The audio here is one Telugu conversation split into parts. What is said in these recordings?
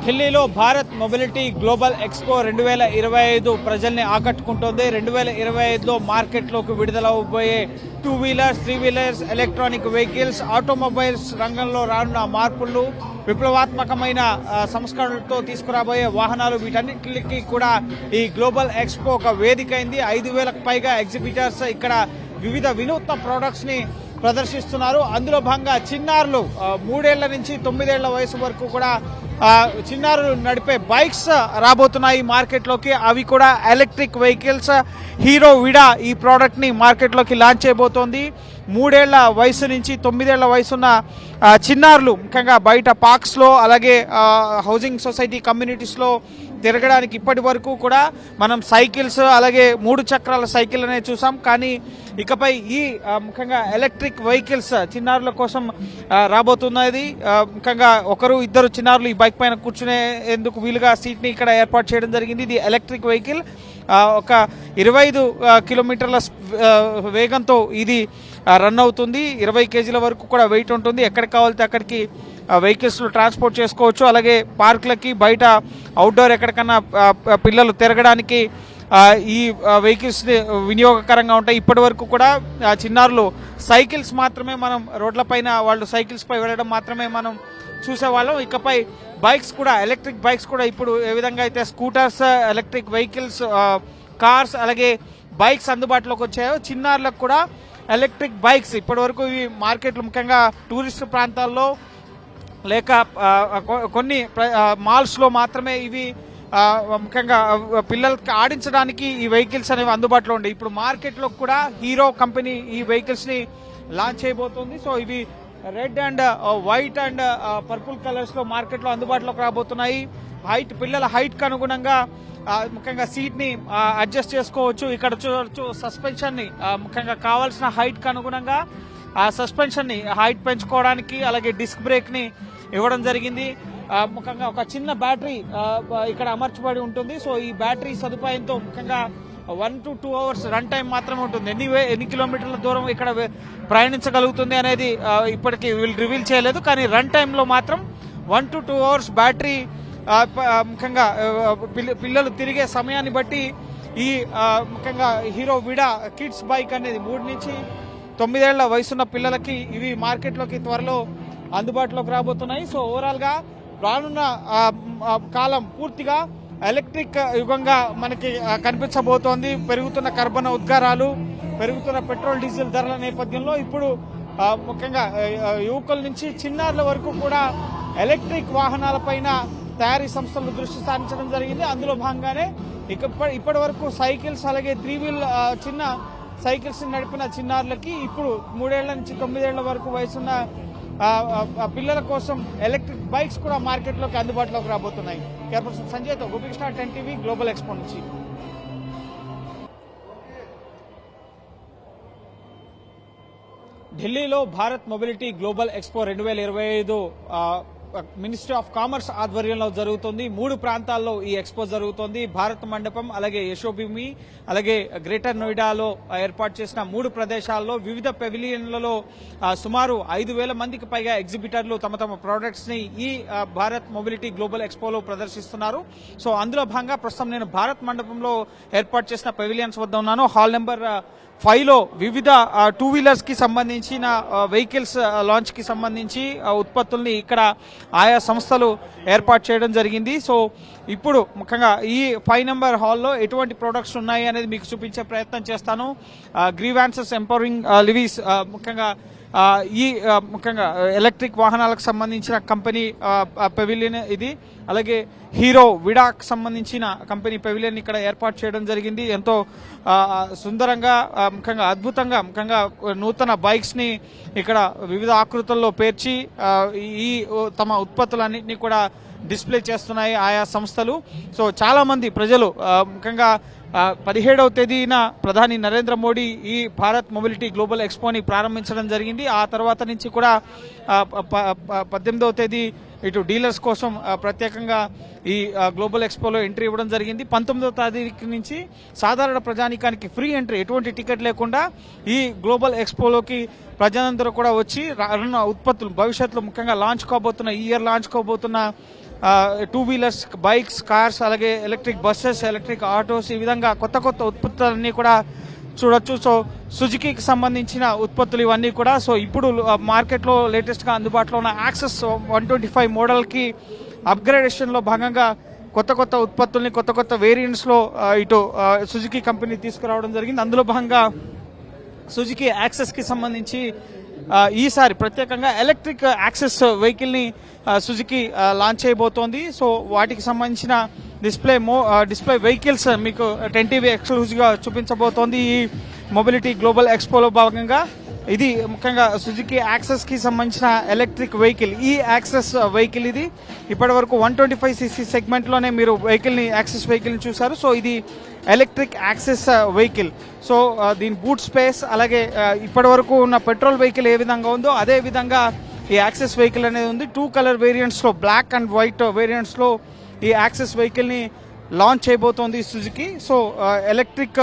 ఢిల్లీలో భారత్ మొబిలిటీ గ్లోబల్ ఎక్స్పో 2025 ప్రజల్ని ఆకట్టుకుంటోంది. 2025లో మార్కెట్లోకి విడుదలవబోయే 2 wheelers, 3 wheelers, electronic vehicles, automobiles రంగంలో రానున్న మార్పులు, విప్లవాత్మకమైన సంస్కరణలతో తీసుకురాబోయే వాహనాలు, వీటన్నిటికీ కూడా ఈ గ్లోబల్ ఎక్స్పో ఒక వేదిక అయింది. 5,000కు పైగా ఎగ్జిబిటర్స్ ఇక్కడ వివిధ వినూత్న ప్రొడక్ట్స్ ని ప్రదర్శిస్తున్నారు. అందులో భాగంగా చిన్నారులు 3 ఏళ్ల నుంచి 9 ఏళ్ల వయసు వరకు కూడా చిన్నారులు నడిపే బైక్స్ రాబోతున్నాయి మార్కెట్లోకి. అవి కూడా ఎలక్ట్రిక్ వెహికల్స్. హీరో విడా ఈ ప్రోడక్ట్ ని మార్కెట్లోకి లాంచ్ చేయబోతోంది. 3 ఏళ్ల వయసు నుంచి 9 ఏళ్ల వయసున్న చిన్నారులు ముఖ్యంగా బయట పార్క్స్లో, అలాగే హౌసింగ్ సొసైటీ కమ్యూనిటీస్లో తిరగడానికి ఇప్పటి వరకు కూడా మనం సైకిల్స్, అలాగే 3 చక్రాల సైకిల్ అనేది చూసాం. కానీ ఇకపై ఈ ముఖ్యంగా ఎలక్ట్రిక్ వెహికల్స్ చిన్నారుల కోసం రాబోతున్నది. ముఖ్యంగా 1-2 చిన్నారులు ఈ బైక్ పైన కూర్చునేందుకు వీలుగా సీట్ని ఇక్కడ ఏర్పాటు చేయడం జరిగింది. ఇది ఎలక్ట్రిక్ వెహికల్. ఒక 25 కిలోమీటర్ల వేగంతో ఇది రన్ అవుతుంది. 20 కేజీల వరకు కూడా వెయిట్ ఉంటుంది. ఎక్కడికి కావాలితే అక్కడికి వెహికల్స్లో ట్రాన్స్పోర్ట్ చేసుకోవచ్చు. అలాగే పార్కులకి, బయట అవుట్డోర్ ఎక్కడికన్నా పిల్లలు తిరగడానికి ఈ వెహికల్స్ వినియోగకరంగా ఉంటాయి. ఇప్పటి వరకు కూడా చిన్నారులు సైకిల్స్ మాత్రమే మనం రోడ్లపైన వాళ్ళు సైకిల్స్ పై వెళ్ళడం మాత్రమే మనం చూసేవాళ్ళం. ఇకపై బైక్స్ కూడా, ఎలక్ట్రిక్ బైక్స్ కూడా ఇప్పుడు ఏ విధంగా అయితే స్కూటర్స్, ఎలక్ట్రిక్ వెహికల్స్, కార్స్, అలాగే బైక్స్ అందుబాటులోకి వచ్చాయో, చిన్నారులకు కూడా ఎలక్ట్రిక్ బైక్స్ ఇప్పటి వరకు ఇవి మార్కెట్లు ముఖ్యంగా టూరిస్ట్ ప్రాంతాల్లో లేక కొన్ని మాల్స్లో మాత్రమే ఇవి ముఖ్యంగా పిల్లలకి ఆడించడానికి ఈ వెహికల్స్ అనేవి అందుబాటులో ఉండే. ఇప్పుడు మార్కెట్లో కూడా హీరో కంపెనీ ఈ వెహికల్స్ని లాంచ్ చేయబోతోంది. సో ఇవి red and white and purple కలర్స్లో మార్కెట్లో అందుబాటులోకి రాబోతున్నాయి. పిల్లల హైట్కి అనుగుణంగా ముఖ్యంగా సీట్ని అడ్జస్ట్ చేసుకోవచ్చు. ఇక్కడ చూడవచ్చు సస్పెన్షన్ని ముఖ్యంగా కావాల్సిన హైట్కి అనుగుణంగా ఆ సస్పెన్షన్ని హైట్ పెంచుకోవడానికి, అలాగే డిస్క్ బ్రేక్ని ఇవ్వడం జరిగింది. ముఖ్యంగా ఒక చిన్న బ్యాటరీ ఇక్కడ అమర్చబడి ఉంటుంది. సో ఈ బ్యాటరీ సదుపాయంతో ముఖ్యంగా 1 to 2 hours రన్ టైం మాత్రమే ఉంటుంది. ఎన్ని కిలోమీటర్ల దూరం ఇక్కడ ప్రయాణించగలుగుతుంది అనేది ఇప్పటికీ వీళ్ళు రివీల్ చేయలేదు. కానీ రన్ టైంలో మాత్రం 1 to 2 hours బ్యాటరీ ముఖ్యంగా పిల్లలు తిరిగే సమయాన్ని బట్టి ఈ ముఖ్యంగా హీరో విడా కిడ్స్ బైక్ అనేది 3 నుంచి 9 ఏళ్ల వయసున్న పిల్లలకి ఇవి మార్కెట్లోకి త్వరలో అందుబాటులోకి రాబోతున్నాయి. సో ఓవరాల్గా రానున్న కాలం పూర్తిగా ఎలక్ట్రిక్ యుగంగా మనకి కనిపించబోతోంది. పెరుగుతున్న కర్బన ఉద్గారాలు, పెరుగుతున్న పెట్రోల్, డీజిల్ ధరల నేపథ్యంలో ఇప్పుడు ముఖ్యంగా యువకుల నుంచి చిన్నారుల వరకు కూడా ఎలక్ట్రిక్ వాహనాలపైన తయారీ సంస్థలు దృష్టి సారించడం జరిగింది. అందులో భాగంగానే ఇప్పటి వరకు సైకిల్స్, అలాగే 3 వీల్ చిన్న సైకిల్స్ నడిపిన చిన్నారులకి ఇప్పుడు 3 ఏళ్ల నుంచి 9 ఏళ్ల వరకు వయసున్న పిల్లల కోసం ఎలక్ట్రిక్ బైక్స్ కూడా మార్కెట్లోకి అందుబాటులోకి రాబోతున్నాయి. కేర్పర్సన్ సంజయ్తో గోపికృష్ణ, 10 TV గ్లోబల్ ఎక్స్పో నుంచి. ఢిల్లీలో Bharat mobility global expo 2025 ministry of commerce ఆధ్వర్యంలో జరుగుతుంది. 3 ప్రాంతాల్లో ఈ ఎక్స్పో జరుగుతోంది. భారత్ మండపం, అలాగే యశోభూమి, అలాగే గ్రేటర్ నోయిడాలో ఏర్పాటు చేసిన 3 ప్రదేశాల్లో వివిధ పెవిలియన్లలో సుమారు 5,000 మందికి పైగా ఎగ్జిబిటర్లు తమ తమ ప్రొడక్ట్స్ ని ఈ భారత్ మొబిలిటీ గ్లోబల్ ఎక్స్పోలో ప్రదర్శిస్తున్నారు. సో అందులో భాగంగా ప్రస్తుతం నేను భారత్ మండపంలో ఏర్పాటు చేసిన పెవిలియన్స్ వద్ద ఉన్నాను. హాల్ నెంబర్ 5లో వివిధ 2 వీలర్స్ కి సంబంధించిన వెహికల్స్ లాంచ్ కి సంబంధించి ఉత్పత్తుల్ని ఇక్కడ ఆయా సంస్థలు ఏర్పాటు చేయడం జరిగింది. సో ఇప్పుడు ముఖ్యంగా ఈ 5 నెంబర్ హాల్లో ఎటువంటి ప్రొడక్ట్స్ ఉన్నాయి అనేది మీకు చూపించే ప్రయత్నం చేస్తాను. గ్రీవాన్సెస్ ఎంపవరింగ్ లివీస్ ముఖ్యంగా ముఖ్యంగా ఎలక్ట్రిక్ వాహనాలకు సంబంధించిన కంపెనీ పెవిలియన్ ఇది. అలాగే హీరో విడాకు సంబంధించిన కంపెనీ పెవిలియన్ ఇక్కడ ఏర్పాటు చేయడం జరిగింది. ఎంతో సుందరంగా, ముఖ్యంగా అద్భుతంగా, ముఖ్యంగా నూతన బైక్స్ ని ఇక్కడ వివిధ ఆకృతుల్లో పేర్చి ఈ తమ ఉత్పత్తులన్నింటినీ కూడా డిస్ప్లే చేస్తున్నాయి ఆయా సంస్థలు. సో చాలా మంది ప్రజలు ముఖ్యంగా 17వ తేదీన ప్రధాని నరేంద్ర మోడీ ఈ భారత్ మొబిలిటీ గ్లోబల్ ఎక్స్పోని ప్రారంభించడం జరిగింది. ఆ తర్వాత నుంచి కూడా 18వ తేదీ ఇటు డీలర్స్ కోసం ప్రత్యేకంగా ఈ గ్లోబల్ ఎక్స్పోలో ఎంట్రీ ఇవ్వడం జరిగింది. 19వ తారీఖు నుంచి సాధారణ ప్రజానీకానికి ఫ్రీ ఎంట్రీ, ఎటువంటి టికెట్ లేకుండా ఈ గ్లోబల్ ఎక్స్పోలోకి ప్రజలందరూ కూడా వచ్చి రానున్న ఉత్పత్తులు భవిష్యత్తులో ముఖ్యంగా లాంచ్ కాబోతున్న ఈ ఇయర్ లాంచ్ కాబోతున్న టూ వీలర్స్, బైక్స్, కార్స్, అలాగే ఎలక్ట్రిక్ బస్సెస్, ఎలక్ట్రిక్ ఆటోస్, ఈ విధంగా కొత్త కొత్త ఉత్పత్తులన్నీ కూడా చూడొచ్చు. సో సుజుకీకి సంబంధించిన ఉత్పత్తులు ఇవన్నీ కూడా. సో ఇప్పుడు మార్కెట్లో లేటెస్ట్గా అందుబాటులో ఉన్న యాక్సెస్ 125 మోడల్కి అప్గ్రేడేషన్లో భాగంగా కొత్త కొత్త ఉత్పత్తుల్ని కొత్త కొత్త వేరియంట్స్లో ఇటు సుజుకీ కంపెనీ తీసుకురావడం జరిగింది. అందులో భాగంగా సుజుకీ యాక్సెస్కి సంబంధించి ఈసారి ప్రత్యేకంగా ఎలక్ట్రిక్ యాక్సెస్ వెహికల్ని సుజుకీ లాంచ్ చేయబోతోంది. సో వాటికి సంబంధించిన డిస్ప్లే వెహికల్స్ మీకు 10 TV ఎక్స్క్లూజివ్గా చూపించబోతోంది ఈ మొబిలిటీ గ్లోబల్ ఎక్స్పోలో భాగంగా. ఇది ముఖ్యంగా సుజుకీ యాక్సెస్కి సంబంధించిన ఎలక్ట్రిక్ వెహికల్. ఈ యాక్సెస్ వెహికల్ ఇది ఇప్పటి వరకు 125cc సెగ్మెంట్లోనే మీరు యాక్సెస్ వెహికల్ని చూసారు. సో ఇది ఎలక్ట్రిక్ యాక్సెస్ వెహికల్. సో దీని బూట్ స్పేస్, అలాగే ఇప్పటి వరకు ఉన్న పెట్రోల్ వెహికల్ ఏ విధంగా ఉందో అదే విధంగా ఈ యాక్సెస్ వెహికల్ అనేది ఉంది. 2 కలర్ వేరియంట్స్లో, బ్లాక్ అండ్ వైట్ వేరియంట్స్లో ఈ యాక్సెస్ వెహికల్ని లాంచ్ చేయబోతోంది సుజుకీ. సో ఎలక్ట్రిక్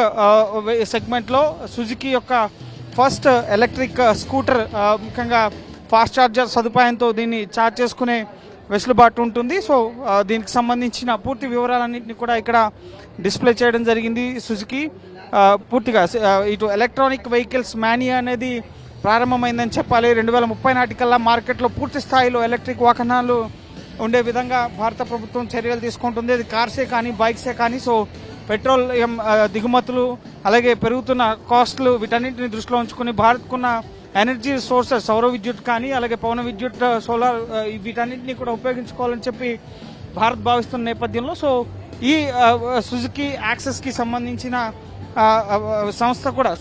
సెగ్మెంట్లో సుజుకీ యొక్క ఫస్ట్ ఎలక్ట్రిక్ స్కూటర్, ముఖ్యంగా ఫాస్ట్ ఛార్జర్ సదుపాయంతో దీన్ని ఛార్జ్ చేసుకునే వెసులుబాటు ఉంటుంది. సో దీనికి సంబంధించిన పూర్తి వివరాలన్నింటినీ కూడా ఇక్కడ డిస్ప్లే చేయడం జరిగింది సుజుకీ. పూర్తిగా ఇటు ఎలక్ట్రానిక్ వెహికల్స్ మానియా అనేది ప్రారంభమైందని చెప్పాలి. 2030 నాటికల్లా మార్కెట్లో పూర్తి స్థాయిలో ఎలక్ట్రిక్ వాహనాలు ఉండే విధంగా భారత ప్రభుత్వం చర్యలు తీసుకుంటుంది. అది కార్సే కానీ, బైక్సే కానీ. సో పెట్రోలియం దిగుమతులు, అలాగే పెరుగుతున్న కాస్టులు, వీటన్నింటిని దృష్టిలో ఉంచుకుని భారత్కున్న ఎనర్జీ సోర్సెస్, సౌర విద్యుత్ కానీ, అలాగే పవన విద్యుత్, సోలార్, వీటన్నింటినీ కూడా ఉపయోగించుకోవాలని చెప్పి భారత్ భావిస్తున్న నేపథ్యంలో సో ఈ సుజుకీ యాక్సెస్కి సంబంధించిన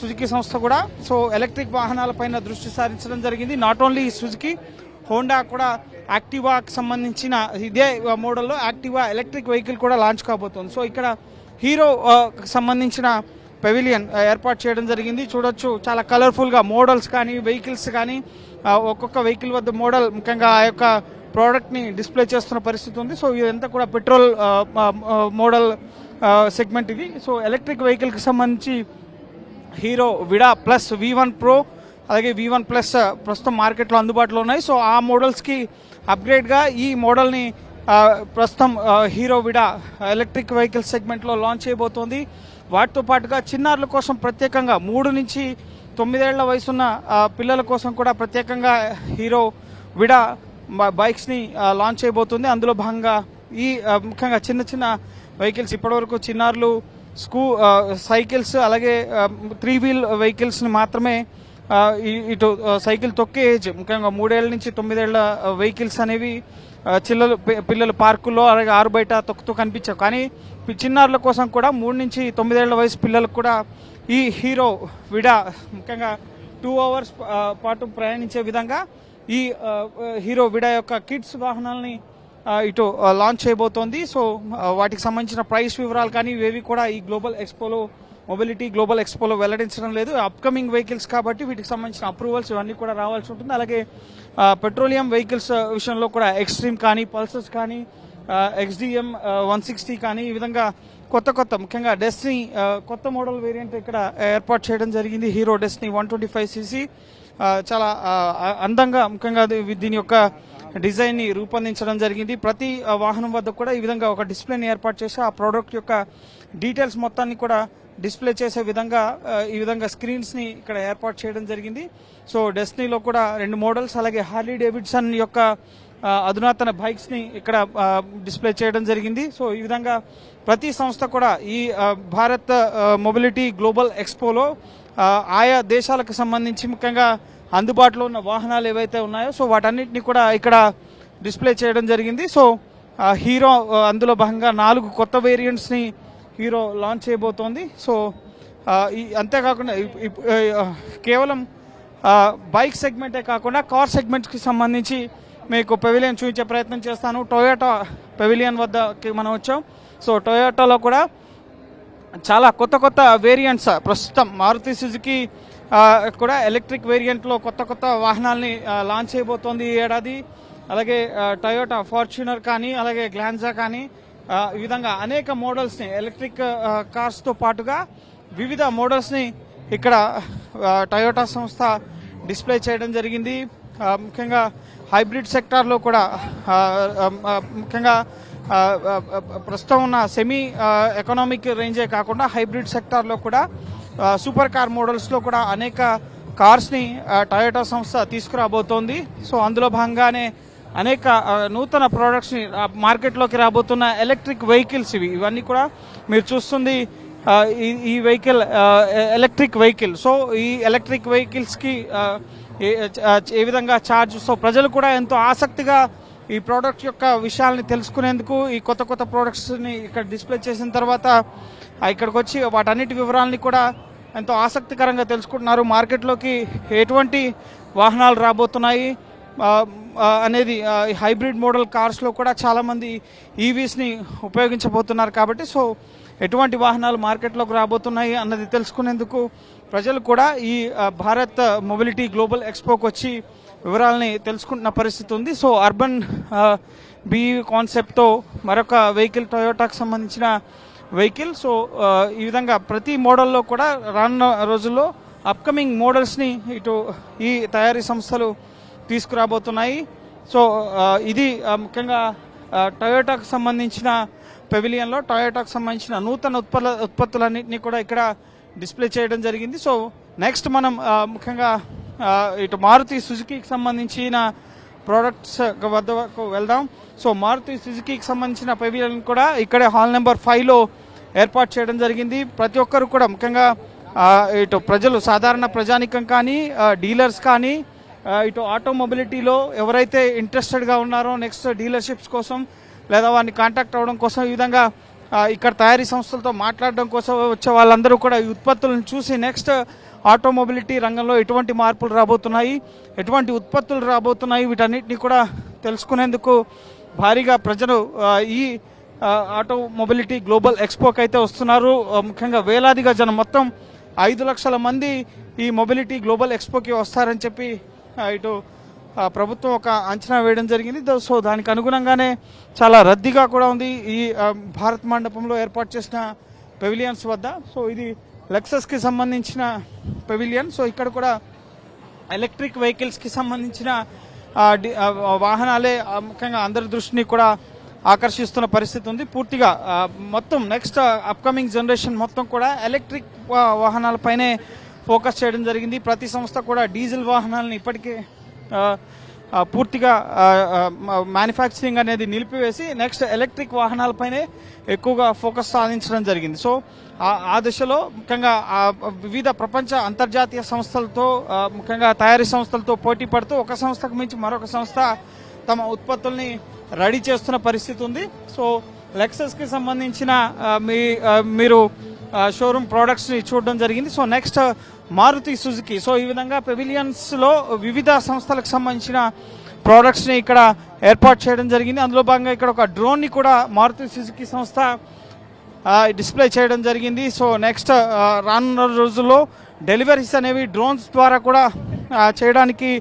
సుజుకీ సంస్థ కూడా సో ఎలక్ట్రిక్ వాహనాలపైన దృష్టి సారించడం జరిగింది. నాట్ ఓన్లీ సుజుకీ, హోండా కూడా యాక్టివాకి సంబంధించిన ఇదే మోడల్లో యాక్టివా ఎలక్ట్రిక్ వెహికల్ కూడా లాంచ్ కాబోతోంది. సో ఇక్కడ హీరో సంబంధించిన పెవిలియన్ ఏర్పాటు చేయడం జరిగింది. చూడొచ్చు, చాలా కలర్ఫుల్గా మోడల్స్ కానీ, వెహికల్స్ కానీ, ఒక్కొక్క వెహికల్ వద్ద మోడల్, ముఖ్యంగా ఆ యొక్క ప్రోడక్ట్ని డిస్ప్లే చేస్తున్న పరిస్థితి ఉంది. సో ఇదంతా కూడా పెట్రోల్ మోడల్ సెగ్మెంట్ ఇది. సో ఎలక్ట్రిక్ వెహికల్కి సంబంధించి హీరో విడా ప్లస్ V1 Pro, అలాగే V1 Plus ప్రస్తుతం మార్కెట్లో అందుబాటులో ఉన్నాయి. సో ఆ మోడల్స్కి అప్గ్రేడ్గా ఈ మోడల్ని ప్రస్తుతం హీరో విడా ఎలక్ట్రిక్ వెహికల్ సెగ్మెంట్లో లాంచ్ చేయబోతోంది. వాటితో పాటుగా చిన్నారుల కోసం ప్రత్యేకంగా 3 నుంచి 9 ఏళ్ల వయసున్న పిల్లల కోసం కూడా ప్రత్యేకంగా హీరో విడా బైక్స్ని లాంచ్ చేయబోతుంది. అందులో భాగంగా ఈ ముఖ్యంగా చిన్న చిన్న వెహికల్స్, ఇప్పటివరకు చిన్నారులు సైకిల్స్, అలాగే 3 వీల్ వెహికల్స్ని మాత్రమే ఇటు సైకిల్ తొక్కే ఏజ్, ముఖ్యంగా 3 ఏళ్ల నుంచి 9 ఏళ్ల వెహికల్స్ అనేవి పిల్లలు పార్కుల్లో, అలాగే ఆరు బయట తొక్కుతూ కనిపించావు. కానీ చిన్నారుల కోసం కూడా 3 నుంచి 9 ఏళ్ల వయసు పిల్లలకు కూడా ఈ హీరో విడా ముఖ్యంగా 2 అవర్స్ పాటు ప్రయాణించే విధంగా ఈ హీరో విడా యొక్క కిడ్స్ వాహనాలని ఇటు లాంచ్ చేయబోతోంది. సో వాటికి సంబంధించిన ప్రైస్ వివరాలు కానీ ఇవేవి కూడా ఈ గ్లోబల్ ఎక్స్పోలో, మొబిలిటీ గ్లోబల్ ఎక్స్పోలో వెల్లడించడం లేదు. అప్కమింగ్ వెహికల్స్ కాబట్టి వీటికి సంబంధించిన అప్రూవల్స్ ఇవన్నీ కూడా రావాల్సి ఉంటుంది. అలాగే పెట్రోలియం వెహికల్స్ విషయంలో కూడా ఎక్స్ట్రీమ్ కానీ, పల్సర్స్ కానీ, XDM 160 కానీ, ఈ విధంగా కొత్త ముఖ్యంగా డెస్టినీ కొత్త మోడల్ వేరియంట్ ఇక్కడ ఏర్పాటు చేయడం జరిగింది. హీరో డెస్టినీ 125cc చాలా అందంగా, ముఖ్యంగా దీని యొక్క డిజైన్ని రూపొందించడం జరిగింది. ప్రతి వాహనం వద్ద కూడా ఈ విధంగా ఒక డిస్ప్లేని ఏర్పాటు చేసి ఆ ప్రోడక్ట్ యొక్క డీటెయిల్స్ మొత్తాన్ని కూడా డిస్ప్లే చేసే విధంగా ఈ విధంగా స్క్రీన్స్ని ఇక్కడ ఏర్పాటు చేయడం జరిగింది. సో డెస్టినీలో కూడా 2 మోడల్స్, అలాగే హార్లీ డేవిడ్సన్ యొక్క అధునాతన బైక్స్ని ఇక్కడ డిస్ప్లే చేయడం జరిగింది. సో ఈ విధంగా ప్రతి సంస్థ కూడా ఈ భారత్ మొబిలిటీ గ్లోబల్ ఎక్స్పోలో ఆయా దేశాలకు సంబంధించి ముఖ్యంగా అందుబాటులో ఉన్న వాహనాలు ఏవైతే ఉన్నాయో సో వాటన్నిటిని కూడా ఇక్కడ డిస్ప్లే చేయడం జరిగింది. సో హీరో అందులో భాగంగా 4 కొత్త వేరియంట్స్ని హీరో లాంచ్ చేయబోతోంది. సో అంతేకాకుండా కేవలం బైక్ సెగ్మెంటే కాకుండా కార్ సెగ్మెంట్కి సంబంధించి మీకు పెవిలియన్ చూపించే ప్రయత్నం చేస్తాను. టొయోటా పెవిలియన్ వద్దకి మనం వచ్చాం. సో టొయోటాలో కూడా చాలా కొత్త వేరియంట్స్ ప్రస్తుతం మారుతి సుజుకి కూడా ఎలక్ట్రిక్ వేరియంట్లో కొత్త వాహనాలని లాంచ్ చేయబోతోంది ఈ ఏడాది. అలాగే టొయోటా ఫార్చునర్ కానీ, అలాగే గ్లాన్జా కానీ, ఈ విధంగా అనేక మోడల్స్ని ఎలక్ట్రిక్ కార్స్తో పాటుగా వివిధ మోడల్స్ని ఇక్కడ టొయోటా సంస్థ డిస్ప్లే చేయడం జరిగింది. ముఖ్యంగా హైబ్రిడ్ సెక్టార్లో కూడా ముఖ్యంగా ప్రస్తుతం ఉన్న సెమీ ఎకనామిక్ రేంజే కాకుండా హైబ్రిడ్ సెక్టార్లో కూడా సూపర్ కార్ మోడల్స్లో కూడా అనేక కార్స్ని టయోటా సంస్థ తీసుకురాబోతోంది. సో అందులో భాగంగానే అనేక నూతన ప్రోడక్ట్స్ని మార్కెట్లోకి రాబోతున్న ఎలక్ట్రిక్ వెహికల్స్ ఇవన్నీ కూడా మీరు చూస్తుంది ఈ వెహికల్ ఎలక్ట్రిక్ వెహికల్. సో ఈ ఎలక్ట్రిక్ వెహికల్స్కి ఏ విధంగా ఛార్జ్, సో ప్రజలు కూడా ఎంతో ఆసక్తిగా ఈ ప్రోడక్ట్ యొక్క విషయాల్ని తెలుసుకునేందుకు ఈ కొత్త కొత్త ప్రోడక్ట్స్ని ఇక్కడ డిస్ప్లే చేసిన తర్వాత ఇక్కడికి వచ్చి వాటన్నిటి వివరాలని కూడా ఎంతో ఆసక్తికరంగా తెలుసుకుంటున్నారు. మార్కెట్లోకి ఎటువంటి వాహనాలు రాబోతున్నాయి అనేది హైబ్రిడ్ మోడల్ కార్స్లో కూడా చాలామంది ఈవీస్ని ఉపయోగించబోతున్నారు కాబట్టి సో ఎటువంటి వాహనాలు మార్కెట్లోకి రాబోతున్నాయి అన్నది తెలుసుకునేందుకు ప్రజలు కూడా ఈ భారత్ మొబిలిటీ గ్లోబల్ ఎక్స్పోకి వచ్చి వివరాలని తెలుసుకుంటున్న పరిస్థితి ఉంది. సో అర్బన్ బీఈవి కాన్సెప్ట్తో మరొక వెహికల్ టొయోటాకు సంబంధించిన వెహికల్. సో ఈ విధంగా ప్రతి మోడల్లో కూడా రానున్న రోజుల్లో అప్కమింగ్ మోడల్స్ని ఇటు ఈ తయారీ సంస్థలు తీసుకురాబోతున్నాయి. సో ఇది ముఖ్యంగా టొయోటాకు సంబంధించిన పెవిలియన్లో టొయోటాకు సంబంధించిన నూతన ఉత్పత్తులన్నింటినీ కూడా ఇక్కడ డిస్ప్లే చేయడం జరిగింది. సో నెక్స్ట్ మనం ముఖ్యంగా ఇటు మారుతి సుజుకీకి సంబంధించిన ప్రోడక్ట్స్ వద్దకు వెళ్దాం. సో మారుతి సుజుకీకి సంబంధించిన పెవిలియన్ కూడా ఇక్కడే హాల్ నెంబర్ 5లో ఏర్పాటు చేయడం జరిగింది. ప్రతి ఒక్కరు కూడా ముఖ్యంగా ఇటు ప్రజలు సాధారణ ప్రజానికం కానీ డీలర్స్ కానీ ఇటు ఆటో మొబిలిటీలో ఎవరైతే ఇంట్రెస్టెడ్గా ఉన్నారో నెక్స్ట్ డీలర్షిప్స్ కోసం లేదా వారిని కాంటాక్ట్ అవ్వడం కోసం ఈ విధంగా ఇక్కడ తయారీ సంస్థలతో మాట్లాడడం కోసం వచ్చే వాళ్ళందరూ కూడా ఈ ఉత్పత్తులను చూసి నెక్స్ట్ ఆటో మొబిలిటీ రంగంలో ఎటువంటి మార్పులు రాబోతున్నాయి, ఎటువంటి ఉత్పత్తులు రాబోతున్నాయి, వీటన్నిటిని కూడా తెలుసుకునేందుకు భారీగా ప్రజలు ఈ ఆటో మొబిలిటీ గ్లోబల్ ఎక్స్పోకి అయితే వస్తున్నారు. ముఖ్యంగా వేలాదిగా జనం, మొత్తం 5 లక్షల మంది ఈ మొబిలిటీ గ్లోబల్ ఎక్స్పోకి వస్తారని చెప్పి ఇటు ప్రభుత్వం ఒక అంచనా వేయడం జరిగింది. సో దానికి అనుగుణంగానే చాలా రద్దీగా కూడా ఉంది ఈ భారత్ మండపంలో ఏర్పాటు చేసిన పెవిలియన్స్ వద్ద. సో ఇది లెక్సస్కి సంబంధించిన పెవిలియన్. సో ఇక్కడ కూడా ఎలక్ట్రిక్ వెహికల్స్కి సంబంధించిన వాహనాలే ముఖ్యంగా అందరి దృష్టిని కూడా ఆకర్షిస్తున్న పరిస్థితి ఉంది. పూర్తిగా మొత్తం నెక్స్ట్ అప్కమింగ్ జనరేషన్ మొత్తం కూడా ఎలక్ట్రిక్ వాహనాలపైనే ఫోకస్ చేయడం జరిగింది. ప్రతి సంస్థ కూడా డీజిల్ వాహనాలను ఇప్పటికే పూర్తిగా మ్యానుఫ్యాక్చరింగ్ అనేది నిలిపివేసి నెక్స్ట్ ఎలక్ట్రిక్ వాహనాలపైనే ఎక్కువగా ఫోకస్ సాధించడం జరిగింది. సో ఆ దిశలో ముఖ్యంగా వివిధ ప్రపంచ అంతర్జాతీయ సంస్థలతో ముఖ్యంగా తయారీ సంస్థలతో పోటీ పడుతూ ఒక సంస్థకు మించి మరొక సంస్థ తమ ఉత్పత్తుల్ని రెడీ చేస్తున్న పరిస్థితి ఉంది. సో లెక్సస్కి సంబంధించిన మీరు షోరూమ్ ప్రోడక్ట్స్ని చూడడం జరిగింది. So next Maruti Suzuki. So ఈ విధంగా పెవిలియన్స్లో వివిధ సంస్థలకు సంబంధించిన ప్రోడక్ట్స్ని ఇక్కడ ఏర్పాటు చేయడం జరిగింది. అందులో భాగంగా ఇక్కడ ఒక డ్రోన్ని కూడా మారుతి సుజుకి సంస్థ డిస్ప్లే చేయడం జరిగింది. సో నెక్స్ట్ రానున్న రోజుల్లో డెలివరీస్ అనేవి డ్రోన్స్ ద్వారా కూడా చేయడానికి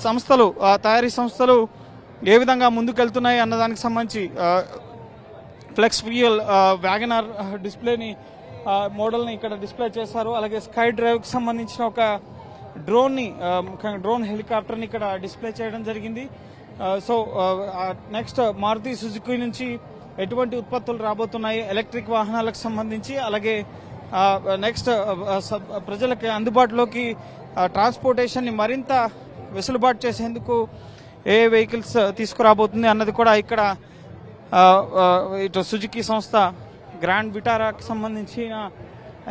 సంస్థలు తయారీ సంస్థలు ఏ విధంగా ముందుకెళ్తున్నాయి అన్నదానికి సంబంధించి ఫ్లెక్స్ ఫ్యూయల్ వ్యాగనార్ డిస్ప్లేని మోడల్ని ఇక్కడ డిస్ప్లే చేశారు. అలాగే స్కై డ్రైవ్కి సంబంధించిన ఒక డ్రోన్ని ముఖ్యంగా డ్రోన్ హెలికాప్టర్ని ఇక్కడ డిస్ప్లే చేయడం జరిగింది. సో నెక్స్ట్ మారుతి సుజుకి నుంచి ఎటువంటి ఉత్పత్తులు రాబోతున్నాయి ఎలక్ట్రిక్ వాహనాలకు సంబంధించి, అలాగే నెక్స్ట్ ప్రజలకి అందుబాటులోకి ట్రాన్స్పోర్టేషన్ని మరింత వెసులుబాటు చేసేందుకు ఏ వెహికల్స్ తీసుకురాబోతుంది అన్నది కూడా ఇక్కడ ఇటు సుజుకి సంస్థ గ్రాండ్ విటారాకి సంబంధించిన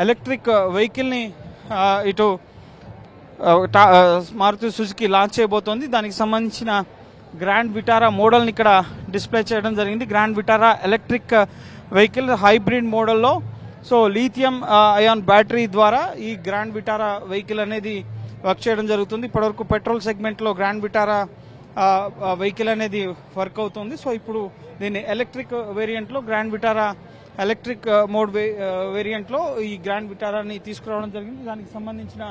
ఎలక్ట్రిక్ వెహికల్ని ఇటు మారుతి సుజుకి లాంచ్ చేయబోతోంది. దానికి సంబంధించిన గ్రాండ్ విటారా మోడల్ని ఇక్కడ డిస్ప్లే చేయడం జరిగింది. Grand Vitara electric vehicle hybrid మోడల్లో. సో లీథియం అయాన్ బ్యాటరీ ద్వారా ఈ గ్రాండ్ విటారా వెహికల్ అనేది వర్క్ చేయడం జరుగుతుంది. ఇప్పటివరకు పెట్రోల్ సెగ్మెంట్లో గ్రాండ్ విటారా వెహికల్ అనేది వర్క్ అవుతుంది. సో ఇప్పుడు దీన్ని ఎలక్ట్రిక్ వేరియంట్లో గ్రాండ్ విటారా ఎలక్ట్రిక్ మోడ్ వేరియంట్లో ఈ గ్రాండ్ విటారాని తీసుకురావడం జరిగింది. దానికి సంబంధించిన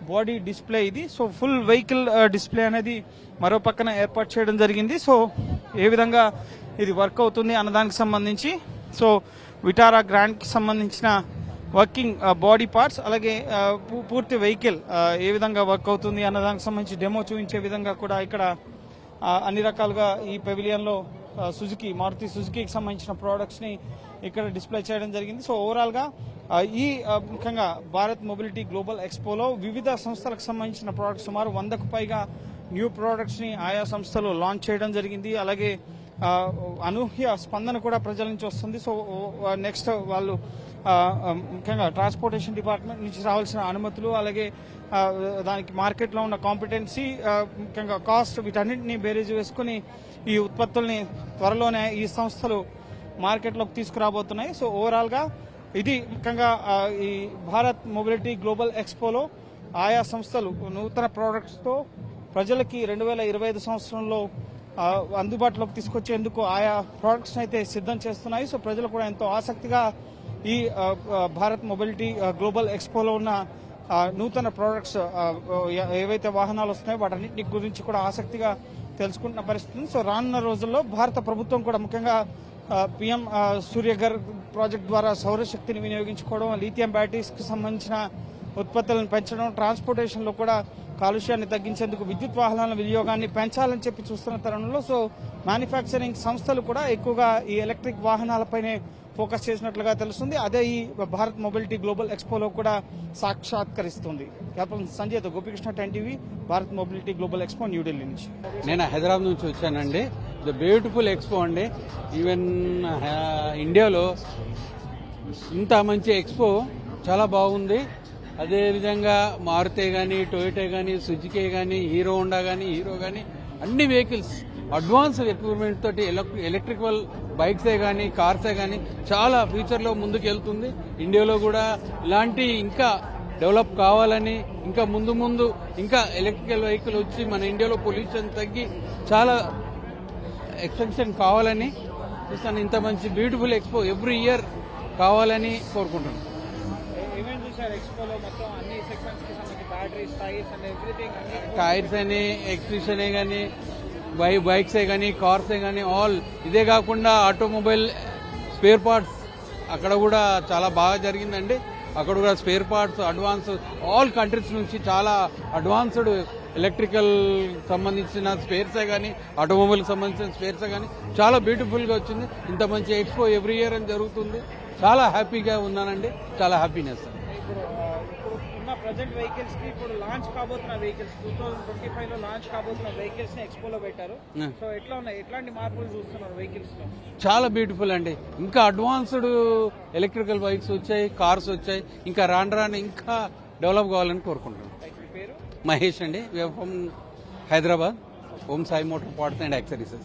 బాడీ డిస్ప్లే ఇది. సో ఫుల్ వెహికల్ డిస్ప్లే అనేది మరో పక్కన ఏర్పాటు చేయడం జరిగింది. సో ఏ విధంగా ఇది వర్క్ అవుతుంది అన్నదానికి సంబంధించి సో విటారా గ్రాండ్కి సంబంధించిన వర్కింగ్ బాడీ పార్ట్స్ అలాగే పూర్తి వెహికల్ ఏ విధంగా వర్క్ అవుతుంది అన్నదానికి సంబంధించి డెమో చూపించే విధంగా కూడా ఇక్కడ అన్ని రకాలుగా ఈ పెవిలియన్లో మారుతి సుజుకీకి సంబంధించిన ప్రోడక్ట్స్ని ఇక్కడ డిస్ప్లే చేయడం జరిగింది. సో ఓవరాల్గా ఈ ముఖ్యంగా భారత్ మొబిలిటీ గ్లోబల్ ఎక్స్పోలో వివిధ సంస్థలకు సంబంధించిన ప్రోడక్ట్స్ సుమారు 100కు పైగా న్యూ ప్రోడక్ట్స్ని ఆయా సంస్థలు లాంచ్ చేయడం జరిగింది. అలాగే అనూహ్య స్పందన కూడా ప్రజల నుంచి వస్తుంది. సో నెక్స్ట్ వాళ్ళు ముఖ్యంగా ట్రాన్స్పోర్టేషన్ డిపార్ట్మెంట్ నుంచి రావాల్సిన అనుమతులు, అలాగే దానికి మార్కెట్లో ఉన్న కాంపిటెన్సీ, ముఖ్యంగా కాస్ట్, వీటన్నింటినీ బేరీజ్ వేసుకుని ఈ ఉత్పత్తుల్ని త్వరలోనే ఈ సంస్థలు మార్కెట్లోకి తీసుకురాబోతున్నాయి. సో ఓవరాల్గా ఇది ముఖ్యంగా ఈ భారత్ మొబిలిటీ గ్లోబల్ ఎక్స్పోలో ఆయా సంస్థలు నూతన ప్రోడక్ట్స్తో ప్రజలకి 2025 సంవత్సరంలో అందుబాటులోకి తీసుకొచ్చేందుకు ఆయా ప్రోడక్ట్స్ అయితే సిద్ధం చేస్తున్నాయి. సో ప్రజలు కూడా ఎంతో ఆసక్తిగా ఈ భారత్ మొబిలిటీ గ్లోబల్ ఎక్స్పోలో ఉన్న నూతన ప్రోడక్ట్స్ ఏవైతే వాహనాలు వస్తున్నాయో వాటన్నిటి గురించి కూడా ఆసక్తిగా తెలుసుకుంటున్న పరిస్థితి. సో రానున్న రోజుల్లో భారత ప్రభుత్వం కూడా ముఖ్యంగా పిఎం సూర్యఘర్ ప్రాజెక్ట్ ద్వారా సౌరశక్తిని వినియోగించుకోవడం, లిథియం బ్యాటరీస్కి సంబంధించిన ఉత్పత్తులను పెంచడం, ట్రాన్స్పోర్టేషన్లో కూడా కాలుష్యాన్ని తగ్గించేందుకు విద్యుత్ వాహనాల వినియోగాన్ని పెంచాలని చెప్పి చూస్తున్న తరుణంలో సో మ్యానుఫ్యాక్చరింగ్ సంస్థలు కూడా ఎక్కువగా ఈ ఎలక్ట్రిక్ వాహనాలపైనే ఫోకస్ చేసినట్లుగా తెలుస్తుంది. అదే ఈ భారత్ మొబిలిటీ గ్లోబల్ ఎక్స్పోలో కూడా సాక్షాత్కరిస్తుంది. సంజయ్తో Gopikrishna, 10 TV, Bharat mobility global expo, New Delhi నుంచి. నేను హైదరాబాద్ నుంచి వచ్చానండి. ద బ్యూటిఫుల్ ఎక్స్పో అండి. ఈవెన్ ఇండియాలో ఇంత మంచి ఎక్స్పో చాలా బాగుంది. అదేవిధంగా మారుతే కానీ, టొయోటా కానీ, సుజుకి కానీ, హీరో హోండా కానీ, హీరో కానీ అన్ని వెహికల్స్ అడ్వాన్స్ ఎక్విప్మెంట్ తోటి ఎలక్ట్రికల్ బైక్సే కానీ, కార్సే కానీ చాలా ఫ్యూచర్లో ముందుకు వెళ్తుంది. ఇండియాలో కూడా ఇలాంటి ఇంకా డెవలప్ కావాలని, ఇంకా ముందు ఇంకా ఎలక్ట్రికల్ వెహికల్ వచ్చి మన ఇండియాలో పొల్యూషన్ తగ్గి చాలా ఎక్స్పెన్షన్ కావాలని చూస్తాను. ఇంత మంచి బ్యూటిఫుల్ ఎక్స్పో ఎవ్రీ ఇయర్ కావాలని కోరుకుంటున్నాను. టైర్స్ అని, ఎక్స్ప్రెషనే కానీ, బైక్సే కానీ, కార్సే కానీ ఆల్. ఇదే కాకుండా ఆటోమొబైల్ స్పేర్ పార్ట్స్ అక్కడ కూడా చాలా బాగా జరిగిందండి. అక్కడ కూడా spare parts advance all countries నుంచి చాలా అడ్వాన్స్డ్ ఎలక్ట్రికల్ సంబంధించిన స్పేర్సే కానీ, ఆటోమొబైల్ సంబంధించిన స్పేర్సే కానీ చాలా బ్యూటిఫుల్ గా వచ్చింది. ఇంత మంచి ఎక్స్పో ఎవ్రీ ఇయర్ అని జరుగుతుంది. చాలా హ్యాపీగా ఉన్నానండి. చాలా హ్యాపీనెస్. ప్రజెంట్ వెహికల్స్ కి ఇప్పుడు లాంచ్ కాబోతున్న వెహికల్స్ 2025 లో లాంచ్ కాబోతున్న వెహికల్స్ ని ఎక్స్పోలో పెట్టారు. సో ఎట్లా ఉన్నాయి, ఎట్లాంటి మార్పులు చూస్తున్నారు వెహికల్స్ లో? చాలా బ్యూటిఫుల్ అండి. ఇంకా అడ్వాన్స్డ్ ఎలక్ట్రికల్ బైక్స్ వచ్చాయి, కార్స్ వచ్చాయి. ఇంకా రాను ఇంకా డెవలప్ కావాలని కోరుకుంటున్నాను. పేరు మహేష్ అండి. From Hyderabad, Om Sai motor parts and accessories.